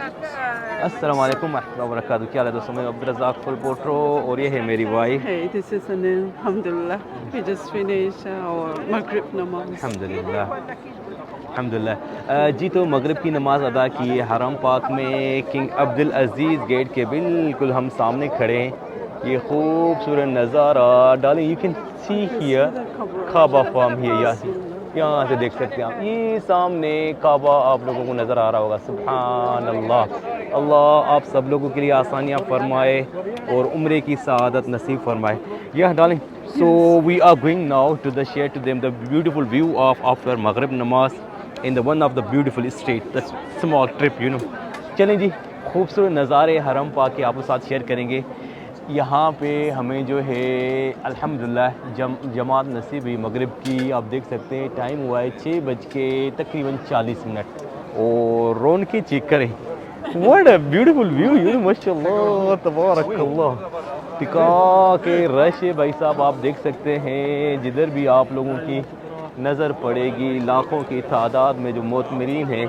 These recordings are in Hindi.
अस्सलाम वालेकुम रहमतुल्लाहि व बरकातहू। क्या हाल है दोस्तों, मैं अब्दुल रज़ाक फुल पोट्रो और ये है मेरी wife. Hey, this is Anil. Alhamdulillah. We just finished our Maghrib namaz. अल्हम्दुलिल्लाह अल्हम्दुलिल्लाह। जी तो मगरिब की नमाज़ अदा की है हरम पाक में, किंग अब्दुल अज़ीज़ गेट के बिल्कुल हम सामने खड़े हैं। ये खूबसूरत नज़ारा darling, you can see Just here see the Kaaba Kaaba Raja. From here, Bismillah. यहाँ से देख सकते हैं आप, ये सामने काबा आप लोगों को नज़र आ रहा होगा। सुभान अल्लाह, अल्लाह आप सब लोगों के लिए आसानियाँ फरमाए और उम्रे की सआदत नसीब फरमाए। यह darling, so Yes. we are going now to the share to them the beautiful view of after Maghrib namaz in the one of the beautiful street, the small trip, you know. चलें जी, खूबसूरत नज़ारे हरम पाक के आपके साथ शेयर करेंगे। यहाँ पे हमें जो है अल्हम्दुलिल्लाह जमात नसीब हुई मगरिब की। आप देख सकते हैं टाइम हुआ है 6 बज के तकरीबन 40 मिनट और रौनकें चेक करें। What a beautiful view, you माशाल्लाह तबारकल्लाह। टिका के रश है भाई साहब, आप देख सकते हैं जिधर भी आप लोगों की नज़र पड़ेगी लाखों की तादाद में जो मोतमरीन हैं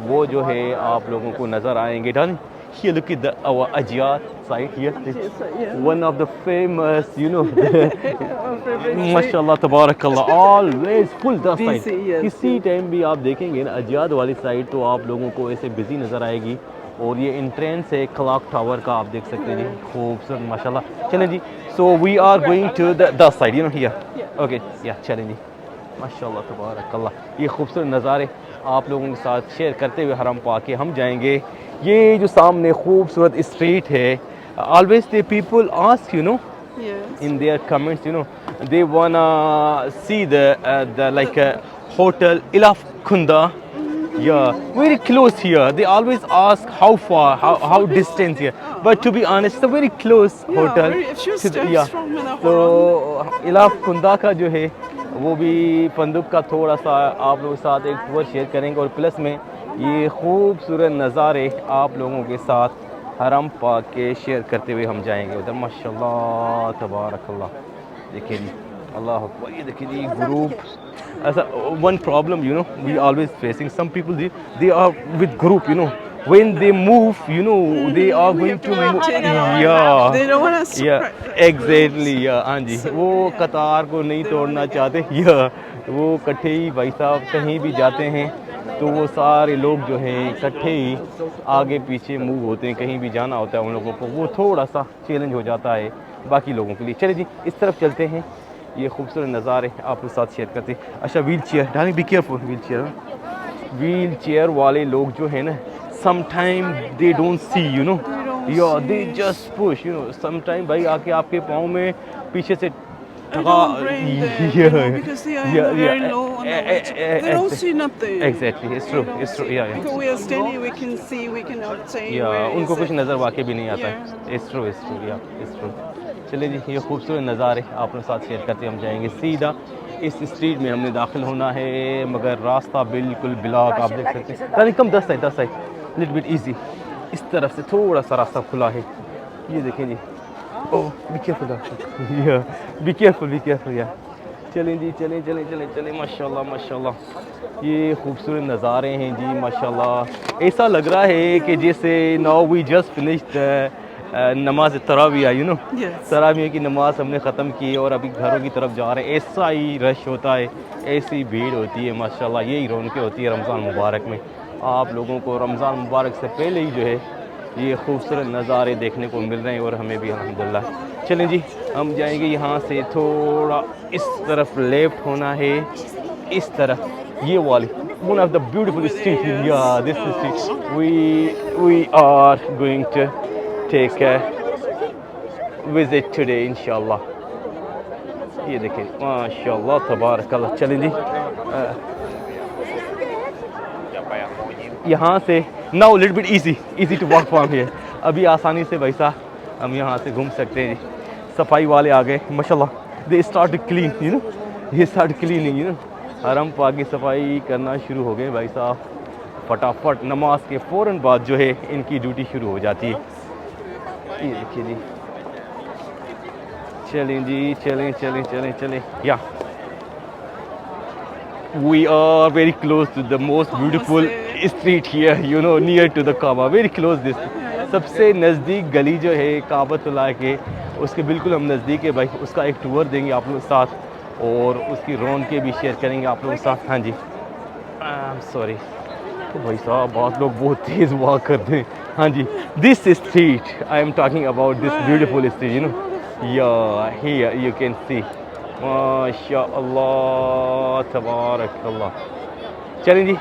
वो जो है आप लोगों को नज़र आएंगे। Done here look at our Ajiyat site here, Yes, yeah. one of the famous, you know, Our favorite street. माशाल्लाह तबारकल्लाह, always full the side. Busy, yes, किसी yes. टाइम भी आप देखेंगे ना अजियाद वाली साइड तो आप लोगों को ऐसे बिजी नज़र आएगी। और ये एंट्रेंस है क्लॉक टावर का, आप देख सकते हैं जी, खूबसूरत माशाल्लाह। चलें जी, so we are going to the side, you know here, okay या चलें जी। माशाल्लाह तबारकल्लाह, ये खूबसूरत नज़ारे आप लोगों के साथ शेयर करते हुए हरम पाक के हम जाएंगे। ये जो सामने खूबसूरत स्ट्रीट है, always the people ask you know Yes. in their comments, you know, they wanna see the like hotel Ilaf Khunda. Yeah, very close here. They always ask how far, how distance here. But to be honest, it's a very close Yeah, hotel. very, a few To the, steps yeah. from the So Haram. Ilaf कुंदा का जो है वो भी फंदुक का थोड़ा सा आप लोगों के साथ एक टूर शेयर करेंगे और प्लस में ये खूबसूरत नज़ारे आप लोगों के साथ हरम पाक के शेयर करते हुए हम जाएंगे उधर। माशाल्लाह तबारकल्लाह, देखिए जी, अल्लाह अकबर। ये देखिए जी ग्रुप, ऐसा one problem you know we always facing some people, they are with group, you know when they move, you know, they are We going have to to move. take our. Yeah, They don't want us to. yeah, exactly या हाँ जी, वो कतार को नहीं तोड़ना चाहते या वो इकट्ठे ही भाई साहब कहीं भी जाते हैं तो वो सारे लोग जो हैं इकट्ठे ही आगे पीछे मूव होते हैं। कहीं भी जाना होता है उन लोगों को, वो थोड़ा सा चैलेंज हो जाता है बाकी लोगों के लिए। चलिए जी, इस तरफ चलते हैं, ये खूबसूरत नज़ारे आपके साथ शेयर करते हैं। अच्छा, wheel chair डालिंग, be careful, wheel chair वाले लोग जो है ना, sometime they don't see, you know, don't या दे see. Just push, you know, sometime भाई आके आपके पाँव में पीछे से I don't blame them, you know, because they are very low on the way. They don't see nothing. Exactly, it's They true, don't it's true, see. या Because we are standing, we can see, we can obtain या where उनको is कुछ it. नज़र वाकई भी नहीं आता है। Yeah. It's true, it's true, या इट्स ट्रू। चलिए जी, ये खूबसूरत नज़ारे आप लोग साथ शेयर करते हम जाएंगे सीधा इस स्ट्रीट में हमने दाखिल होना है, मगर रास्ता बिल्कुल ब्लॉक, आप देख सकते हैं। यानी कम 10 साइड लिटिल बिट ईजी, इस तरफ से थोड़ा सा रास्ता खुला है, ये देखें जी। ओह बी केयरफुल, या बी केयरफुल या। चलें जी, चलें माशाल्लाह माशाल्लाह, ये खूबसूरत नज़ारे हैं जी माशाल्लाह। ऐसा लग रहा है कि जैसे नाउ वी जस्ट फिनिश्ड नमाज तराविया, यू नो, Yes. तराविया की नमाज हमने ख़त्म की और अभी घरों की तरफ जा रहे हैं। ऐसा ही रश होता है, ऐसी भीड़ होती है माशाल्लाह, यही रौनकें होती है रमज़ान मुबारक में। आप लोगों को रमज़ान मुबारक से पहले ही जो है ये खूबसूरत नज़ारे देखने को मिल रहे हैं और हमें भी अल्हम्दुलिल्लाह। चलें जी, हम जाएंगे यहाँ से थोड़ा इस तरफ, लेफ़्ट होना है इस तरफ, ये वाली one of the beautiful street, या this street we are going to take a visit today इंशाल्लाह। ये देखिए माशाल्लाह तबारकल्लाह। चलें जी, यहाँ से now little bit easy to walk from here. अभी आसानी से भाई साहब हम यहाँ से घूम सकते हैं। सफाई वाले आ गए माशाल्लाह, they start to clean, you know, ये स्टार्ट क्लीनिंग, यू नो, हरम पाक की सफाई करना शुरू हो गए भाई साहब। फटाफट नमाज के फ़ौरन बाद जो है इनकी ड्यूटी शुरू हो जाती है। ये देखिए जी, चलें जी, चलें या we are very close to the most beautiful street here, you know, near to the Kaaba, very close this. सबसे नज़दीक गली जो है काबतुल्लाह के, उसके बिल्कुल हम नज़दीक है भाई। उसका एक टूर देंगे आप लोगों के साथ और उसकी रौनकें भी शेयर करेंगे आप लोगों के साथ। हाँ जी, सॉरी तो भाई साहब बहुत लोग बहुत तेज़ वॉक करते हैं। हाँ जी, this street I am talking about this beautiful street, you know, या हियर यू कैन सी, माशाअल्लाह तबारक अल्लाह। चलें जी,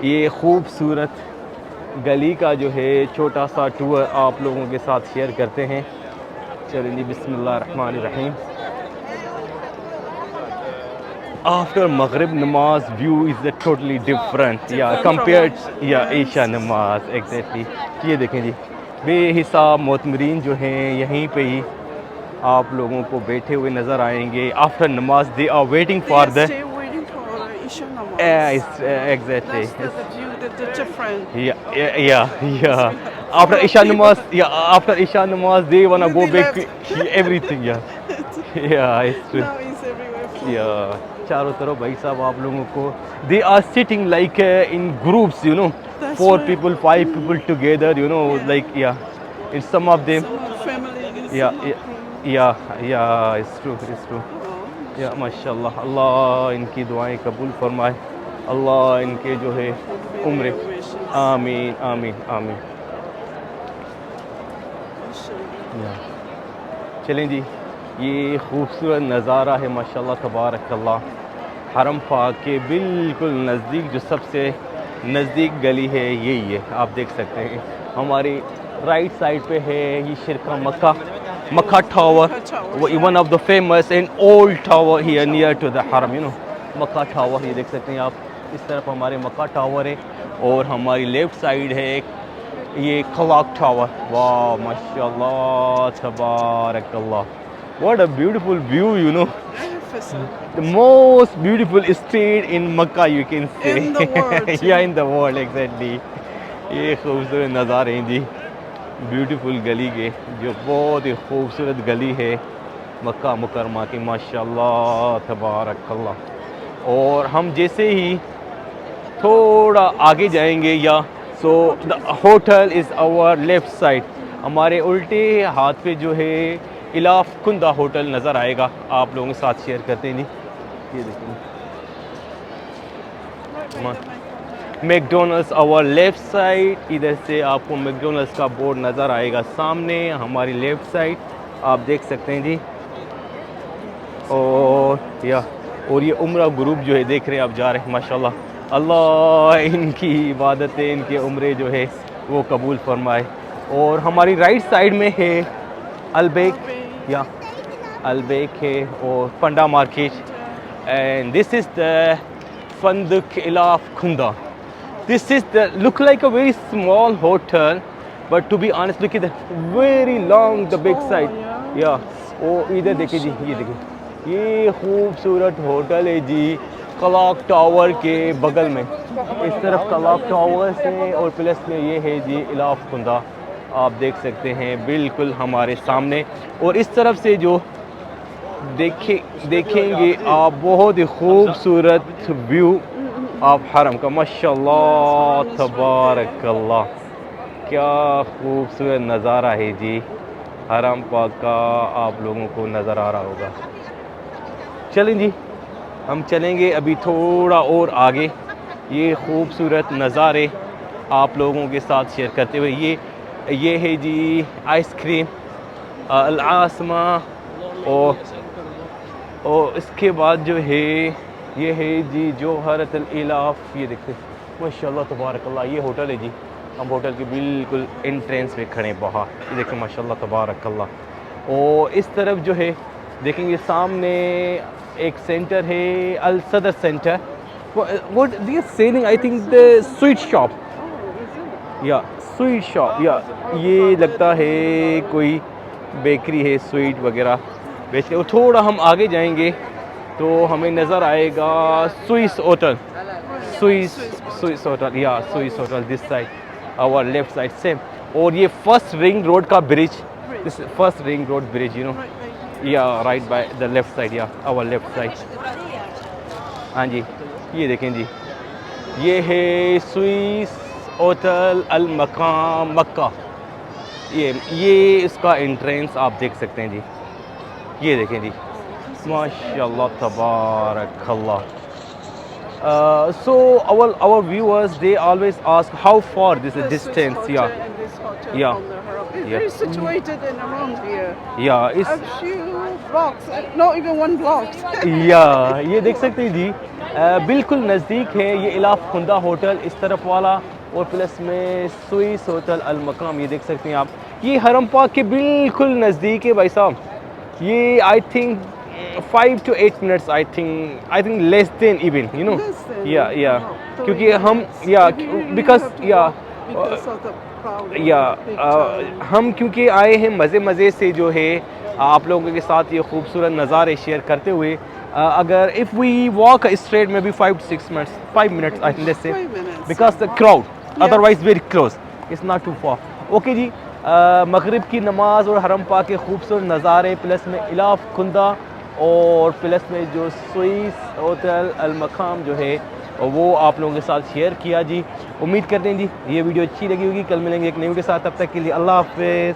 ये खूबसूरत गली का जो है छोटा सा टूर आप लोगों के साथ शेयर करते हैं। चलें जी, बिस्मिल्लाहिर्रहमानिर्रहीम। After Maghrib namaz, view is totally different, yeah, compared, yeah, Isha namaz, exactly. ये देखें जी, बेहिसाब मोतमरीन जो हैं यहीं पे ही आप लोगों को बैठे हुए नज़र आएंगे। After namaz they are waiting for the exactly. That's the view, the different. Yeah. After Isha namaz, after Isha namaz, they wanna go back to everything, yeah, it's true. Now it's everywhere. Yeah, चारों तरफ भाई साहब आप लोगों को, they are sitting like in groups, you know, That's 4 right. people, 5 people together, you know, like in some of them, Some families. yeah, it's true. या माशाल्लाह, अल्लाह इनकी दुआएं कबूल फरमाए, अल्लाह इनके जो है उम्र, आमीन आमीन आमीन। चलें जी, ये खूबसूरत नज़ारा है माशाल्लाह तबारक अल्लाह, हरम पाक के बिल्कुल नज़दीक जो सबसे नज़दीक गली है यही है, आप देख सकते हैं। हमारी राइट साइड पे है ये शिरका Makkah tower, one of the famous and old tower here near to the Haram, you know, Makkah tower. ये देख सकते हैं आप, इस तरफ हमारे मक्का टावर है और हमारी लेफ़्ट साइड है ये खलाक टावर। वाह माशाल्लाह तबारक अल्लाह, what a beautiful view, you know, the most beautiful street in Makkah, you can say. In the world. Yeah, in the world, exactly. ये खूबसूरत नज़ारे हैं जी ब्यूटीफुल गली के, जो बहुत ही खूबसूरत गली है मक्का मुकरमा की, माशाल्लाह तबारक अल्लाह। और हम जैसे ही थोड़ा आगे जाएंगे so the hotel is our left side, हमारे उल्टे हाथ पे जो है इलाफ कुंदा होटल नज़र आएगा, आप लोगों के साथ शेयर करते हैं जी। ये देखिए मैकडोनल्ड्स आवर लेफ़्ट साइड, इधर से आपको मैकडोनल्ड्स का बोर्ड नज़र आएगा सामने हमारी लेफ़्ट साइड, आप देख सकते हैं जी। और ये उम्रा ग्रुप जो है देख रहे हैं आप, जा रहे हैं माशाल्लाह, अल्लाह इनकी इबादतें, इनके उम्रे जो है वो कबूल फरमाए। और हमारी राइट साइड में है अलबेक है और Panda market, and this is the फंदक इलाफ खुंदा। This is look like a very small hotel, but to be honest, look at the very long the big side. ओ इधर देखिए जी, ये देखिए, ये खूबसूरत होटल है जी क्लॉक टावर के बगल में। इस तरफ क्लॉक टावर है और प्लस में ये है जी इलाफ खुंदा, आप देख सकते हैं बिल्कुल हमारे सामने। और इस तरफ से जो देखेंगे आप बहुत ही खूबसूरत व्यू आप हरम का, माशाल्लाह तबारक अल्लाह, क्या खूबसूरत नज़ारा है जी हरम पाक का, आप लोगों को नज़र आ रहा होगा। चलें जी, हम चलेंगे अभी थोड़ा और आगे, ये खूबसूरत नज़ारे आप लोगों के साथ शेयर करते हुए। ये है जी आइसक्रीम अल आसमा, और इसके बाद जो है ये है जी जोहरतुल इलाफ। ये देखते माशाल्लाह तबारक अल्लाह, ये होटल है जी, हम होटल के बिल्कुल एंट्रेंस पे खड़े हैं बाहर, ये देखें माशाल्लाह तबारक अल्लाह। और इस तरफ जो है देखेंगे सामने एक सेंटर है Al Sadar centre, what they are selling, I think the sweet shop, sweet shop, ये लगता है कोई बेकरी है, स्वीट वगैरह बेचते। और थोड़ा हम आगे जाएंगे तो हमें नज़र आएगा Swiss hotel, Swiss hotel this side, our left side same. और ये फर्स्ट रिंग रोड का bridge, this first ring road bridge, you know, right by the left side, our left side. हाँ जी, ये देखें जी, ये है स्विस होटल अल मकाम मक्का। ये इसका एंट्रेंस आप देख सकते हैं जी, ये देखें जी, माशाल्लाह तबारकल्लाह। So our viewers, they always ask how far this is distance. Hotel Yeah, and this hotel yeah, from the haram. It's yeah. very situated in around here. yeah. A few blocks, not even one block. या ये देख सकते हैं जी, बिल्कुल नज़दीक है ये इलाफ खुंदा होटल इस तरफ वाला, और प्लस में स्विस होटल अल मकाम, ये देख सकते हैं आप, ये हरम पाक के बिल्कुल नज़दीक है भाई साहब। ये I think 5 to 8 minutes, I think less than even, you know. Less than, Yeah, so क्योंकि you हम have- you really because have to walk because of the crowd of या the big town. हम क्योंकि आए हैं मज़े से जो है आप लोगों के साथ ये खूबसूरत नज़ारे शेयर करते हुए, अगर इफ़ वी वॉक स्ट्रेट में भी 5 to 6 minutes, 5 minutes I think let's say, 5 minutes. because the crowd, Yeah. otherwise very close, it's not too far. Okay जी, मगरिब की नमाज और हरम पाक के खूबसूरत नज़ारे, प्लस में इलाफ खुंदा और प्लस में जो स्विस होटल अल मकाम जो है वो आप लोगों के साथ शेयर किया जी। उम्मीद करते हैं जी ये वीडियो अच्छी लगी होगी। कल मिलेंगे एक नई वीडियो के साथ, तब तक के लिए अल्लाह हाफ़िज़।